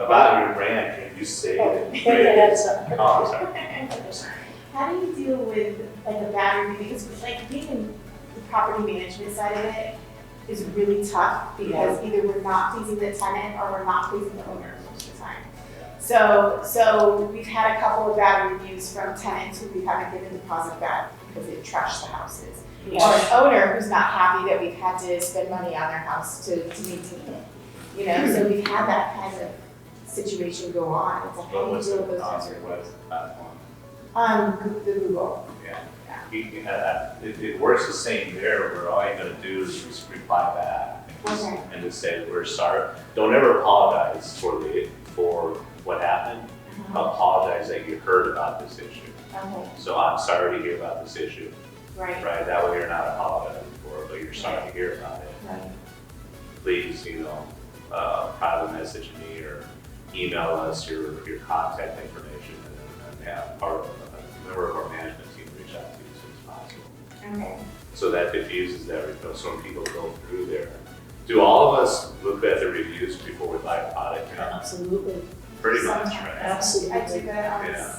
About your brand, can you say it? Oh, I'm sorry. How do you deal with like a bad review? Because like being in the property management side of it is really tough because either we're not pleasing the tenant or we're not pleasing the owner most of the time. So we've had a couple of bad reviews from tenants who we haven't given deposit back because they trashed the houses. Or an owner who's not happy that we've had to spend money on their house to maintain it. You know, so we've had that kind of situation go on. It's like, how do you deal with those types of reviews? The Google. Yeah. It works the same there, where all you gotta do is just reply back and just say, we're sorry. Don't ever apologize for what happened. Apologize that you heard about this issue. Okay. So I'm sorry to hear about this issue. Right. That way you're not apologizing for it, but you're sorry to hear about it. Right. Please, private message me or email us your contact information, and have a member of our management team reach out to you as soon as possible. Okay. So that diffuses everything. So when people go through there, do all of us look at the reviews before we buy a product? Absolutely. Pretty much, Sometimes. right? Absolutely. I do that on Yeah.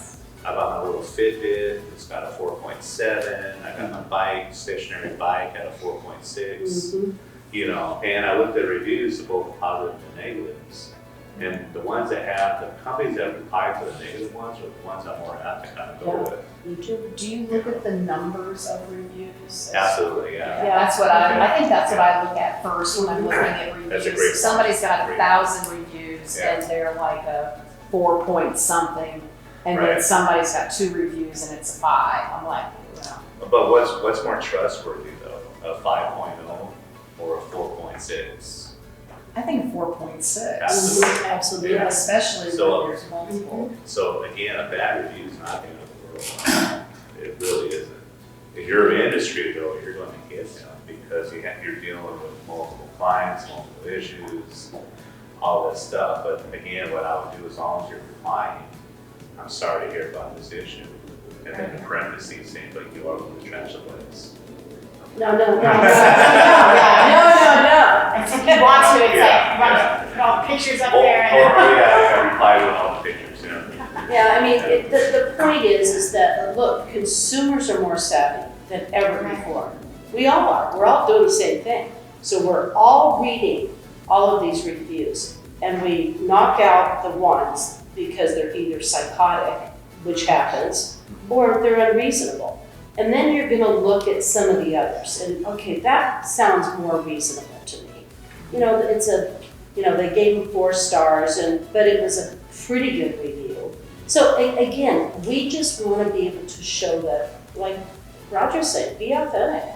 I bought my little Fitbit, it's got a 4.7. I got my bike, stationary bike at a 4.6. And I looked at reviews of both positives and negatives. And the ones that have, the companies that reply to the negative ones are the ones I'm more apt to kind of go with. Me too. Do you look at the numbers of reviews? Absolutely, yeah. Yeah, that's what I think that's what I look at first when I'm looking at reviews. That's a great If somebody's got point. 1,000 reviews and they're like a 4 point something, and then Right. somebody's got 2 reviews and it's a 5, I'm like, well. But what's more trustworthy though, a 5.0 or a 4.6? I think 4.6. Absolutely. Absolutely. Yeah. Especially So- when there's multiple. So again, a bad review is not the end of the world. It really isn't. In your industry though, you're going to get them because you're dealing with multiple clients, multiple issues, all that stuff. But again, what I would do, as long as you're replying, I'm sorry to hear about this issue. And then in parentheses saying, but you are going to trash the place. No. I think you want to, it's like, put all the pictures up there. Reply with all the pictures, Yeah, I mean, the point is that, look, consumers are more savvy than ever before. We all are. We're all doing the same thing. So we're all reading all of these reviews, and we knock out the ones because they're either psychotic, which happens, or they're unreasonable. And then you're gonna look at some of the others, and okay, that sounds more reasonable to me. They gave them 4 stars, but it was a pretty good review. So again, we just wanna be able to show that, like Roger said, be authentic.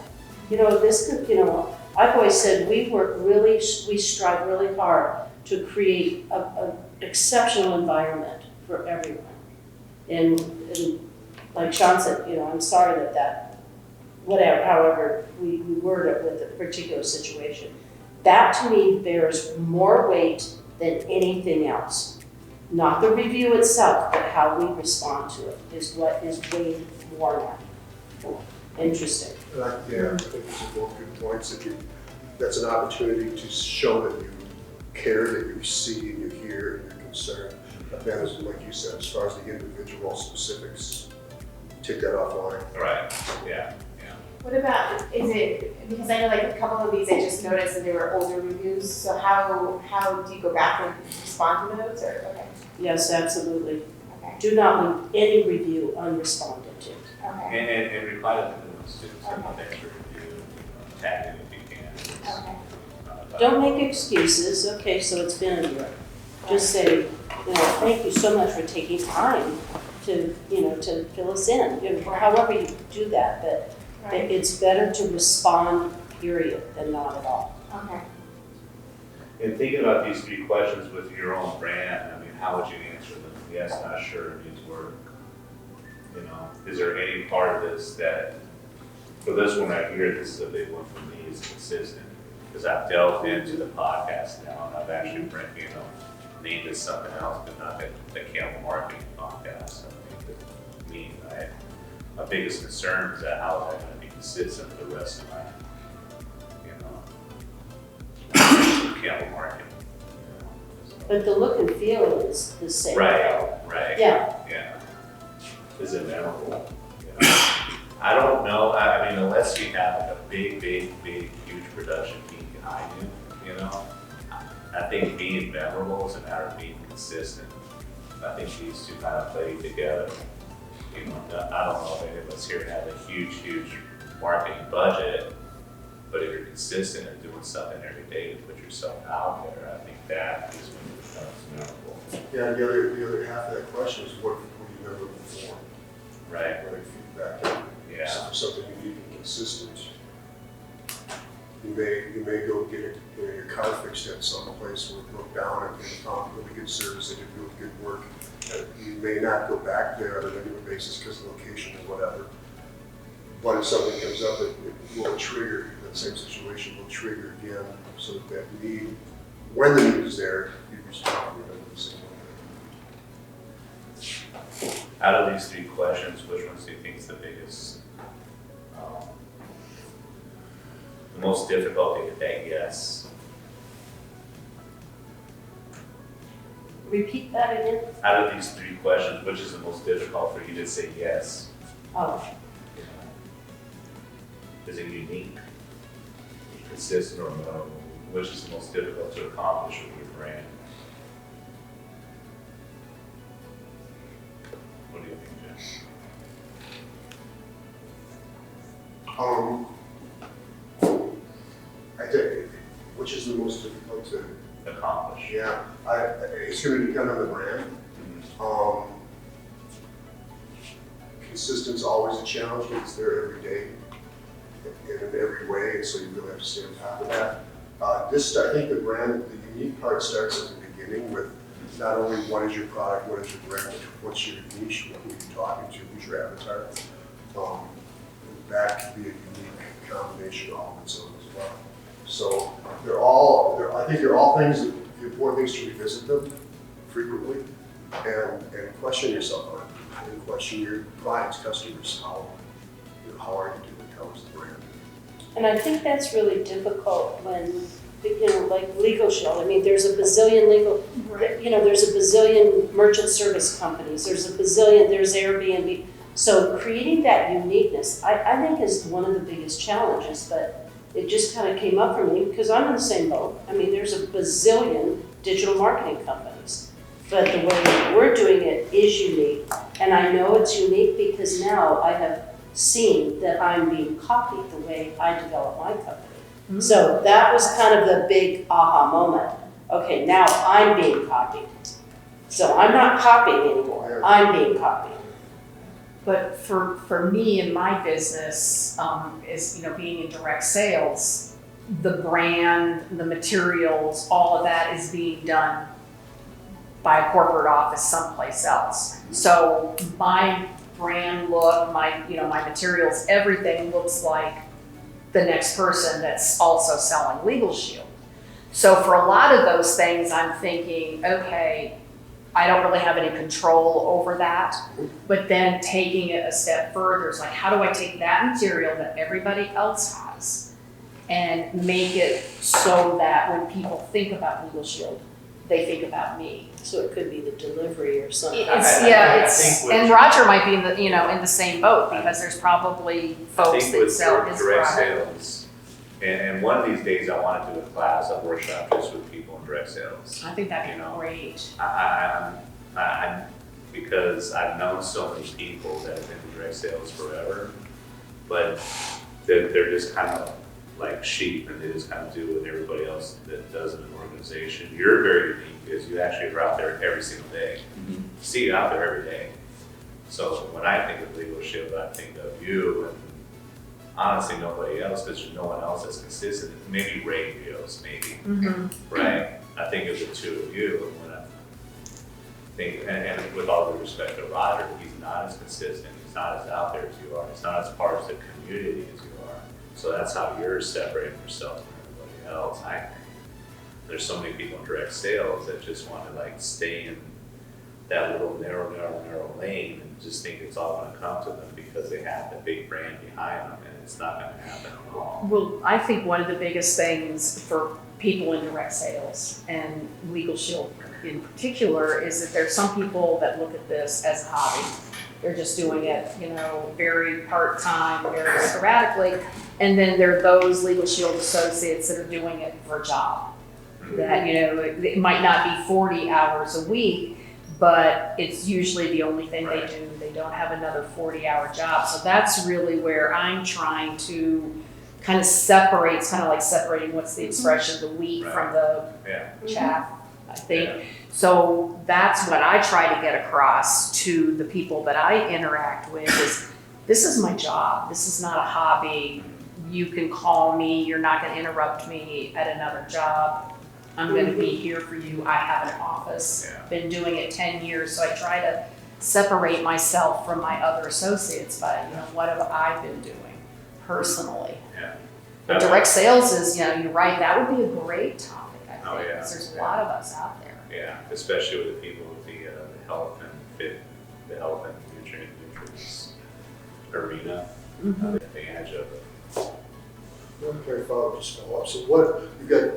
I've always said we strive really hard to create an exceptional environment for everyone. And like Shawn said, I'm sorry that however we word it with a particular situation. That to me bears more weight than anything else. Not the review itself, but how we respond to it is what is way more now. Interesting. I think these are both good points. That's an opportunity to show that you care, that you see and you hear and you're concerned. But then, like you said, as far as the individual specifics, take that offline. Right, yeah. What about, because I know like a couple of these I just noticed that they were older reviews, so how do you go back and respond to those, or, okay, Yes, absolutely. okay, Do not leave any review unresponded to. okay, And reply to the new ones too, send them extra review, tag it if you can. okay. Don't make excuses. Okay, so it's been a year. Just say, thank you so much for taking time to fill us in. However you do that, but Right. it's better to respond, period, than not at all. Okay. And thinking about these 3 questions with your own brand, I mean, how would you answer them? Yes, not sure, needs work. Is there any part of this that, for this one right here, this is a big one for me, is consistent. Because I've delved into the podcast now, and I've actually, named it something else, but not the Campbell Marketing Podcast. I mean, my biggest concern is that how is that going to be consistent with the rest of my, Campbell Marketing. But the look and feel is the same. Right, right. Yeah. Yeah. Is it memorable? You know? I don't know, I mean, unless you have like a big, huge production team behind you, you know? I think being memorable is a matter of being consistent. I think these two kind of play together. You know, I don't know if any of us here have a huge marketing budget, but if you're consistent and doing something every day to put yourself out there, I think that is when it becomes memorable. Yeah, and the other half of that question is what do you remember before? Right, Right, feedback. yeah, So something unique and consistent. You may go get your car fixed at some place where you look down and found really good service, they did really good work. You may not go back there on a regular basis because of location or whatever. But if something comes up, it will trigger, that same situation will trigger again, so that need, when the need is there, you respond to the same way. out of these three questions, which ones do you think is the biggest, the most difficult to get that yes? Repeat that again? Out of these three questions, which is the most difficult for you to say yes? Oh, Is it unique, consistent, or memorable? Which is the most difficult to accomplish with your brand? What do you think, Jim? I think, which is the most difficult to, Accomplish. yeah, it's gonna depend on the brand. Consistent's always a challenge, but it's there every day and in every way, and so you really have to stay on top of that. I think the brand, the unique part starts at the beginning with not only what is your product, what is your brand, what's your niche, who are you talking to, who's your avatar. That can be a unique combination all on its own as well. So I think they're all things, the important things to revisit them frequently and question yourself on it, and question your clients, customers, how are you doing, how is the brand? and I think that's really difficult when, like Legal Shield, I mean, there's a bazillion there's a bazillion merchant service companies, there's Airbnb. So creating that uniqueness, I think is one of the biggest challenges, but it just kind of came up for me because I'm in the same boat. I mean, there's a bazillion digital marketing companies, but the way we're doing it is unique. And I know it's unique because now I have seen that I'm being copied the way I develop my company. Mm-hmm. So that was kind of the big aha moment. Okay, now I'm being copied. So I'm not copying anymore, I'm being copied. But for me in my business, is, being in direct sales, the brand, the materials, all of that is being done by a corporate office someplace else. So my brand look, my materials, everything looks like the next person that's also selling Legal Shield. So for a lot of those things, I'm thinking, okay, I don't really have any control over that, but then taking it a step further is like, how do I take that material that everybody else has and make it so that when people think about Legal Shield, they think about me. So it could be the delivery or something. And Roger might be in the same boat because there's probably folks that sell his direct product. sales, and one of these days I want to do a class, a workshop just with people in direct sales. I think that'd be great. I because I've known so many people that have been in direct sales forever, but they're just kind of like sheep and they just kind of do what everybody else that does in an organization. You're very unique because you actually are out there every single day. Mm-hmm. You see you out there every day. So when I think of Legal Shield, I think of you and honestly nobody else because there's no one else that's consistent. Maybe radios, maybe, right? I think of the two of you and when I think, and with all due respect to Roger, he's not as consistent, he's not as out there as you are, he's not as part of the community as you are. So that's how you're separating yourself from everybody else. I think there's so many people in direct sales that just want to like stay in that little narrow lane and just think it's all going to come to them because they have the big brand behind them. And it's not gonna happen at all. Well, I think one of the biggest things for people in direct sales and Legal Shield in particular is that there's some people that look at this as a hobby. They're just doing it, very part-time, very sporadically. And then there are those Legal Shield associates that are doing it for a job. That, it might not be 40 hours a week, but it's usually the only thing they do. They don't have another 40-hour job. So that's really where I'm trying to kind of separate. It's kind of like separating, what's the expression, the wheat from the chaff, I think. Yeah. So that's what I try to get across to the people that I interact with is, this is my job. This is not a hobby. You can call me. You're not going to interrupt me at another job. I'm going to be here for you. I have an office. Yeah. Been doing it 10 years, so I try to separate myself from my other associates by, what have I been doing personally. Yeah. But direct sales is, you're right, that would be a great topic, I think, Oh, yeah. because there's a lot of us out there. Yeah, especially with the people with the health and nutrients arena, the advantage of it. Okay, just follow up. So what, you've got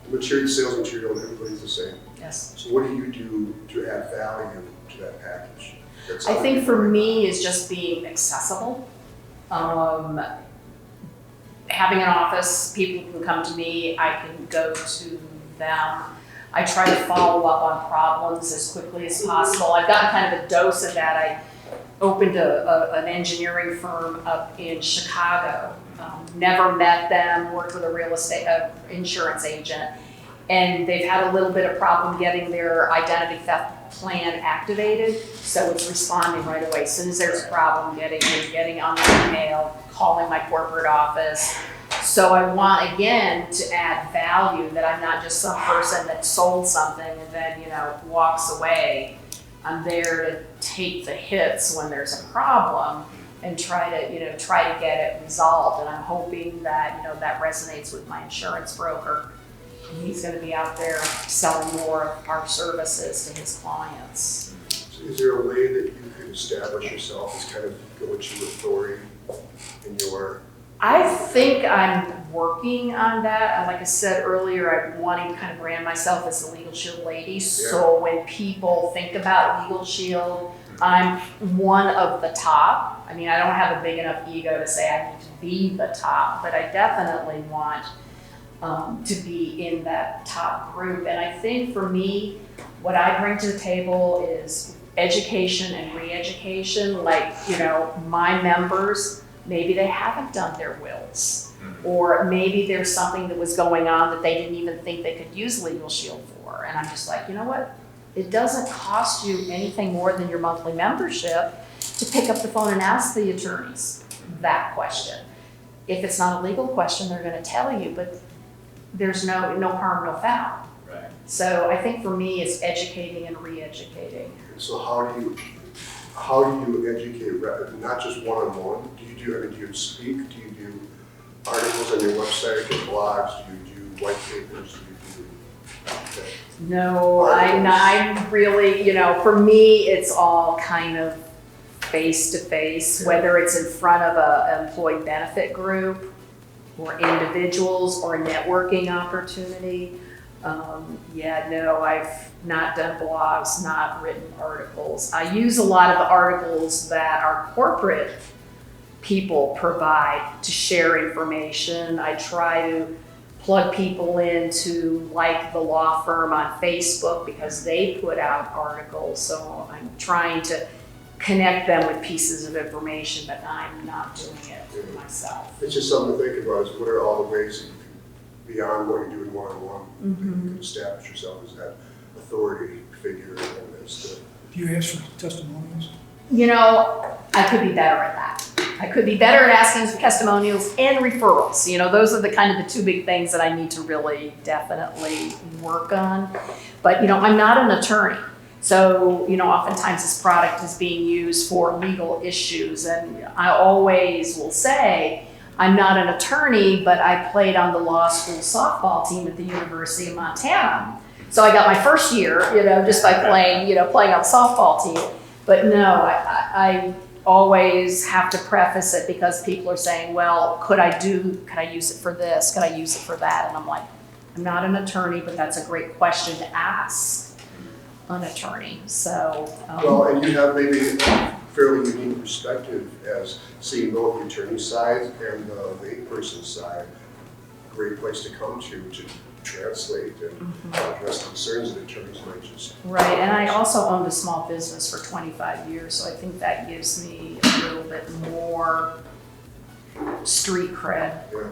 the material, sales material, and everybody's the same. Yes. So what do you do to add value to that package? I think for me is just being accessible. Having an office, people can come to me, I can go to them. I try to follow up on problems as quickly as possible. I've gotten kind of a dose of that. I opened an engineering firm up in Chicago. Never met them, worked with a real estate insurance agent, and they've had a little bit of problem getting their identity theft plan activated, so it's responding right away. As soon as there's a problem, getting on my email, calling my corporate office. So I want, again, to add value, that I'm not just some person that sold something and then, walks away. I'm there to take the hits when there's a problem and try to get it resolved. And I'm hoping that, that resonates with my insurance broker. He's going to be out there selling more of our services to his clients. So is there a way that you can establish yourself as kind of go-to authority in your? I think I'm working on that. And like I said earlier, I'm wanting to kind of brand myself as the Legal Shield lady. So when people think about Legal Shield, I'm one of the top. I mean, I don't have a big enough ego to say I need to be the top, but I definitely want to be in that top group. And I think for me, what I bring to the table is education and re-education. Like, my members, maybe they haven't done their wills, or maybe there's something that was going on that they didn't even think they could use Legal Shield for. And I'm just like, you know what? It doesn't cost you anything more than your monthly membership to pick up the phone and ask the attorneys that question. If it's not a legal question, they're going to tell you, but there's no harm, no foul. Right. So I think for me, it's educating and re-educating. So how do you educate, not just one-on-one? Do you speak? Do you do articles on your website, or blogs? Do you do white papers? No, I'm really, for me, it's all kind of face-to-face, whether it's in front of an employee benefit group or individuals or a networking opportunity. I've not done blogs, not written articles. I use a lot of the articles that our corporate people provide to share information. I try to plug people into like the law firm on Facebook because they put out articles. So I'm trying to connect them with pieces of information, but I'm not doing it myself. It's just something to think about, is what are all the ways that you can, beyond what you're doing one-on-one, you can establish yourself as that authority figure. And as Do you ask for testimonials? I could be better at that. I could be better at asking for testimonials and referrals. Those are the kind of the two big things that I need to really definitely work on. But, I'm not an attorney. So, oftentimes this product is being used for legal issues. And I always will say, I'm not an attorney, but I played on the law school softball team at the University of Montana. So I got my first year, just by playing on the softball team. But no, always have to preface it because people are saying, well, could I use it for this? Could I use it for that? And I'm like, I'm not an attorney, but that's a great question to ask an attorney. So, Well, and you have maybe a fairly unique perspective as seeing both the attorney side and the layperson side. Great place to come to translate and address concerns that attorneys might just. right, and I also owned a small business for 25 years, so I think that gives me a little bit more street cred. Yeah.